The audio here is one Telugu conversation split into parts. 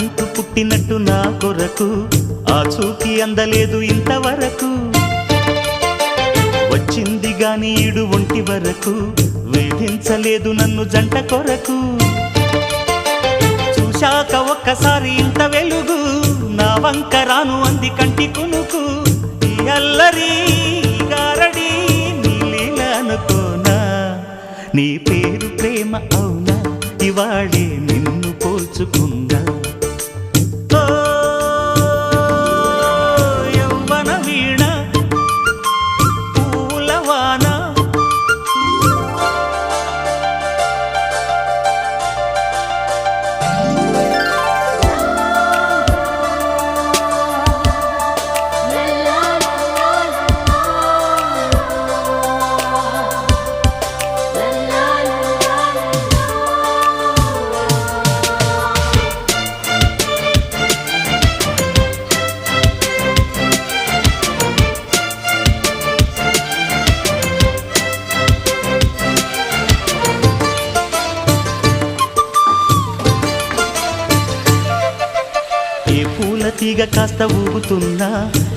నువ్వంటూ పుట్టినట్టు నా కొరకు ఆ చూకి అందలేదు ఇంతవరకు వచ్చింది గాని ఈడు ఒంటి వరకు వేధించలేదు నన్ను జంట కొరకు చూశాక ఒక్కసారి ఇంత వెలుగు నా వంక రాను అంది కంటి కునుకు ఈ అల్లరి గారడి నీ లీల అనుకోనా నీ పేరు ప్రేమ అవునా ఇవాళే నిన్ను పోల్చుకుందా యవ్వన వీణ పూలవాన తీగ కాస్త ఊగుతున్నా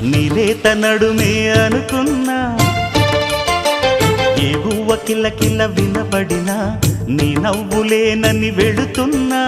నీలేత నడుమే అనుకున్నా ఏ గువ్వ కిల్ల కిల్ల వినబడినా నీ నవ్వులేనని వెళుతున్నా